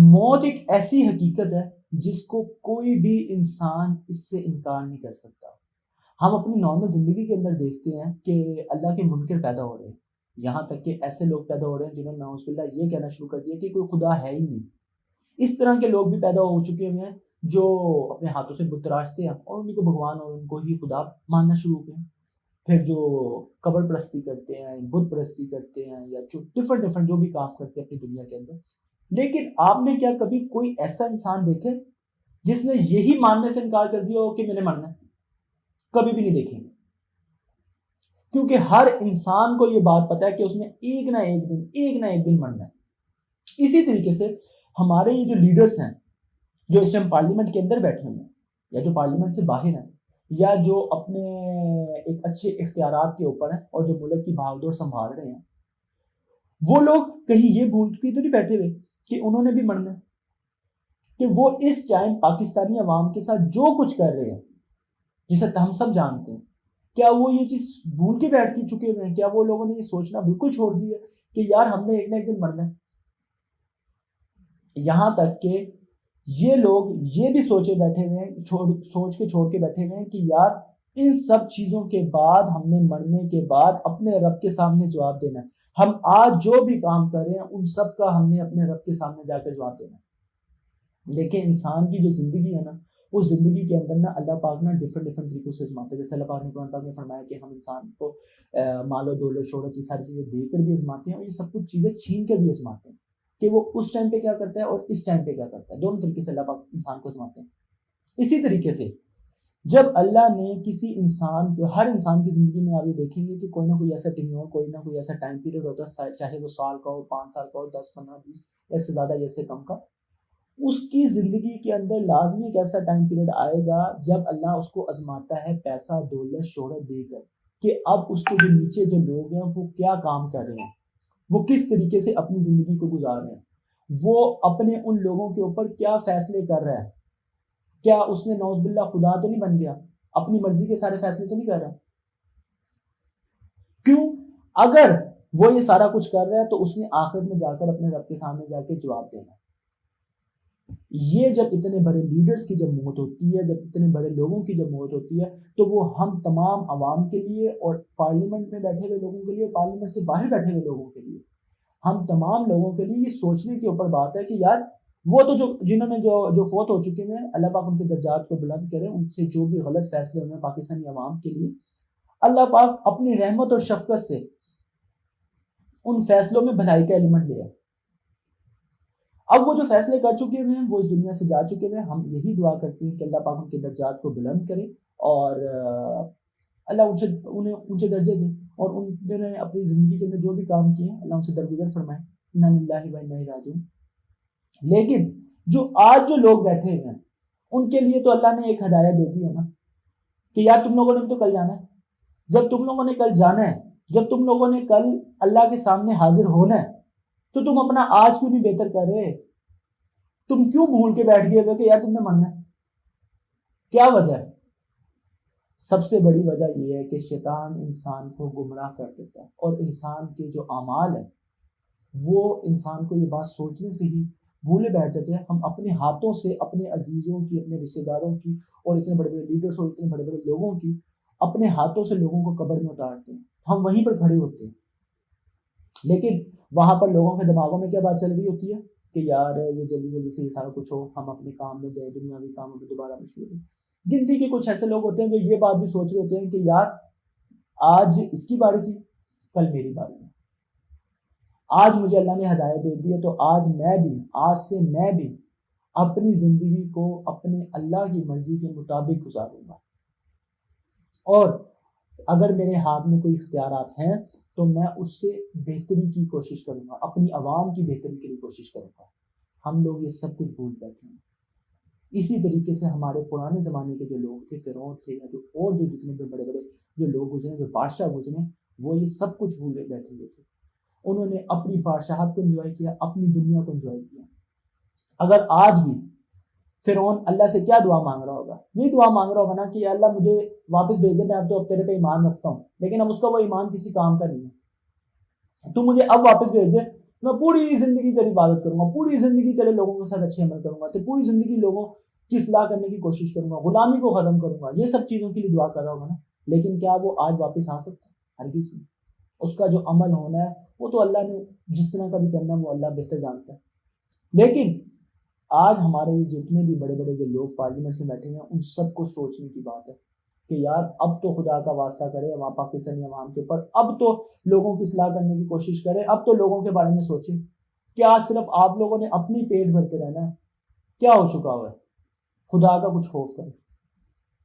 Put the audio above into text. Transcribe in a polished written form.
موت ایک ایسی حقیقت ہے جس کو کوئی بھی انسان اس سے انکار نہیں کر سکتا۔ ہم اپنی نارمل زندگی کے اندر دیکھتے ہیں کہ اللہ کے منکر پیدا ہو رہے ہیں، یہاں تک کہ ایسے لوگ پیدا ہو رہے ہیں جنہوں نے نعوذ باللہ یہ کہنا شروع کر دیا کہ کوئی خدا ہے ہی نہیں۔ اس طرح کے لوگ بھی پیدا ہو چکے ہوئے ہیں جو اپنے ہاتھوں سے بت تراشتے ہیں اور ان کو بھگوان اور ان کو ہی خدا ماننا شروع کر۔ پھر جو قبر پرستی کرتے ہیں، بت پرستی کرتے ہیں، یا جو ڈفرنٹ جو بھی کام کرتے ہیں اپنی دنیا کے اندر۔ لیکن آپ نے کیا کبھی کوئی ایسا انسان دیکھے جس نے یہی ماننے سے انکار کر دیا ہو کہ میں نے مرنا ہے؟ کبھی بھی نہیں دیکھیں گے، کیونکہ ہر انسان کو یہ بات پتا ہے کہ اس نے ایک نہ ایک دن مرنا ہے۔ اسی طریقے سے ہمارے یہ جو لیڈرز ہیں جو اس ٹائم پارلیمنٹ کے اندر بیٹھے ہوئے ہیں یا جو پارلیمنٹ سے باہر ہیں یا جو اپنے ایک اچھے اختیارات کے اوپر ہیں اور جو ملک کی بھاگ دوڑ سنبھال رہے ہیں، وہ لوگ کہیں یہ بھول کے تو نہیں بیٹھے ہوئے کہ انہوں نے بھی مرنا ہے، کہ وہ اس ٹائم پاکستانی عوام کے ساتھ جو کچھ کر رہے ہیں جسے ہم سب جانتے ہیں، کیا وہ یہ چیز بھول کے بیٹھ کے چکے ہوئے ہیں؟ کیا وہ لوگوں نے یہ سوچنا بالکل چھوڑ دیا کہ یار ہم نے ایک نہ ایک دن مرنا ہے؟ یہاں تک کہ یہ لوگ یہ بھی سوچے بیٹھے ہوئے ہیں، سوچ کے چھوڑ کے بیٹھے ہوئے ہیں کہ یار ان سب چیزوں کے بعد ہم نے مرنے کے بعد اپنے رب کے سامنے جواب دینا ہے۔ ہم آج جو بھی کام کر رہے ہیں ان سب کا ہم نے اپنے رب کے سامنے جا کر جواب دینا ہے۔ لیکن انسان کی جو زندگی ہے نا، اس زندگی کے اندر نا اللہ پاک نا ڈفرنٹ طریقوں سے آزماتے ہیں۔ جیسے اللہ پاک نے قرآن پاک میں فرمایا کہ ہم انسان کو مال و دولت، شہرت، یہ ساری چیزیں دے کر بھی آزماتے ہیں اور یہ سب کچھ چیزیں چھین کر بھی آزماتے ہیں کہ وہ اس ٹائم پہ کیا کرتا ہے اور اس ٹائم پہ کیا کرتا ہے۔ دونوں طریقے سے اللہ پاک انسان کو آزماتے ہیں۔ اسی طریقے سے جب اللہ نے کسی انسان کو، ہر انسان کی زندگی میں آپ یہ دیکھیں گے کہ کوئی نہ کوئی ایسا ٹینیور، کوئی نہ کوئی ایسا ٹائم پیریڈ ہوتا ہے، چاہے وہ سال کا ہو، 5 سال کا ہو، 10، 15، 20، ایسے زیادہ یا سے کم کا، اس کی زندگی کے اندر لازمی ایک ایسا ٹائم پیریڈ آئے گا جب اللہ اس کو آزماتا ہے پیسہ، دولت، شہرت دے کر، کہ اب اس کے جو نیچے جو لوگ ہیں وہ کیا کام کر رہے ہیں، وہ کس طریقے سے اپنی زندگی کو گزار رہے ہیں، وہ اپنے ان لوگوں کے اوپر کیا فیصلے کر رہا ہے۔ کیا اس نے نعوذ باللہ خدا تو نہیں بن گیا؟ اپنی مرضی کے سارے فیصلے تو نہیں کر رہا؟ کیوں؟ اگر وہ یہ سارا کچھ کر رہا ہے تو اس نے آخرت میں جا کر اپنے رب کے سامنے جا کے جواب دینا۔ یہ جب اتنے بڑے لیڈرز کی جب موت ہوتی ہے، جب اتنے بڑے لوگوں کی جب موت ہوتی ہے، تو وہ ہم تمام عوام کے لیے اور پارلیمنٹ میں بیٹھے ہوئے لوگوں کے لیے، پارلیمنٹ سے باہر بیٹھے ہوئے لوگوں کے لیے، ہم تمام لوگوں کے لیے یہ سوچنے کے اوپر بات ہے کہ یار وہ تو جنہوں نے جو فوت ہو چکے ہیں، اللہ پاک ان کے درجات کو بلند کرے، ان سے جو بھی غلط فیصلے ہوئے پاکستانی عوام کے لیے، اللہ پاک اپنی رحمت اور شفقت سے ان فیصلوں میں بھلائی کا ایلیمنٹ لے۔ اب وہ جو فیصلے کر چکے ہوئے ہیں، وہ اس دنیا سے جا چکے ہوئے ہیں، ہم یہی دعا کرتے ہیں کہ اللہ پاک ان کے درجات کو بلند کرے اور اللہ انہیں اونچے درجے دے، اور انہوں نے اپنی زندگی کے اندر جو بھی کام کیے ہیں اللہ ان سے درگزر فرمائے۔ انا للہ و انا الیہ راجعون۔ لیکن جو آج جو لوگ بیٹھے ہوئے ہیں ان کے لیے تو اللہ نے ایک ہدایت دے دی ہے نا کہ یار تم لوگوں نے تو کل جانا ہے۔ جب تم لوگوں نے کل جانا ہے، جب تم لوگوں نے کل اللہ کے سامنے حاضر ہونا ہے، تو تم اپنا آج کیوں نہیں بہتر کر رہے؟ تم کیوں بھول کے بیٹھ گئے کہ یار تم نے مرنا ہے؟ کیا وجہ ہے؟ سب سے بڑی وجہ یہ ہے کہ شیطان انسان کو گمراہ کر دیتا ہے، اور انسان کے جو اعمال ہیں وہ انسان کو یہ بات سوچنے سے ہی بھولے بیٹھ جاتے ہیں۔ ہم اپنے ہاتھوں سے اپنے عزیزوں کی، اپنے رشتہ داروں کی، اور اتنے بڑے بڑے لیڈرز اور اتنے بڑے بڑے لوگوں کی، اپنے ہاتھوں سے لوگوں کو قبر میں اتارتے ہیں، ہم وہیں پر کھڑے ہوتے ہیں۔ لیکن وہاں پر لوگوں کے دماغوں میں کیا بات چل رہی ہوتی ہے کہ یار یہ جلدی سے یہ سارا کچھ ہو، ہم اپنے کام میں جائیں، دنیاوی کاموں میں دوبارہ مشغول ہیں۔ گنتی کے کچھ ایسے لوگ ہوتے ہیں جو یہ بات بھی سوچ رہے ہوتے ہیں کہ یار آج اس کی باری تھی، کل میری باری ہے، آج مجھے اللہ نے ہدایت دے دی ہے تو آج سے میں بھی اپنی زندگی کو اپنے اللہ کی مرضی کے مطابق گزاروں گا، اور اگر میرے ہاتھ میں کوئی اختیارات ہیں تو میں اس سے بہتری کی کوشش کروں گا، اپنی عوام کی بہتری کے لیے کوشش کروں گا۔ ہم لوگ یہ سب کچھ بھول بیٹھے ہیں۔ اسی طریقے سے ہمارے پرانے زمانے کے جو لوگ تھے، فرعون تھے، یا جو اور جو جتنے بھی بڑے بڑے جو لوگ گزرے، جو بادشاہ گزرے، وہ یہ سب کچھ بھول بیٹھے ہوئے تھے۔ انہوں نے اپنی بادشاہت کو انجوائے کیا، اپنی دنیا کو انجوائے کیا۔ اگر آج بھی فرعون اللہ سے کیا دعا مانگ رہا ہوگا؟ یہی دعا مانگ رہا ہوگا نا کہ اللہ مجھے واپس بھیج دے، میں اب تو تیرے پہ ایمان رکھتا ہوں، لیکن اب اس کا وہ ایمان کسی کام کا نہیں ہے، تو مجھے اب واپس بھیج دے میں پوری زندگی تیری عبادت کروں گا، پوری زندگی تیرے لوگوں کے ساتھ اچھے عمل کروں گا، تو پوری زندگی لوگوں کی اصلاح کرنے کی کوشش کروں گا، غلامی کو ختم کروں گا، یہ سب چیزوں کے لیے دعا کر رہا ہوگا نا، لیکن کیا وہ آج واپس آ سکتا ہے؟ ہرگز نہیں۔ اس کا جو عمل ہونا ہے وہ تو اللہ نے جس طرح کا بھی کرنا ہے وہ اللہ بہتر جانتا ہے۔ لیکن آج ہمارے جتنے بھی بڑے بڑے جو لوگ پارلیمنٹ میں بیٹھے ہیں ان سب کو سوچنے کی بات ہے کہ یار اب تو خدا کا واسطہ کرے وہاں پاکستانی عوام کے اوپر، اب تو لوگوں کی اصلاح کرنے کی کوشش کرے، اب تو لوگوں کے بارے میں سوچیں کہ آج صرف آپ لوگوں نے اپنی پیٹ بھرتے رہنا ہے، کیا ہو چکا ہوا ہے؟ خدا کا کچھ خوف کرے۔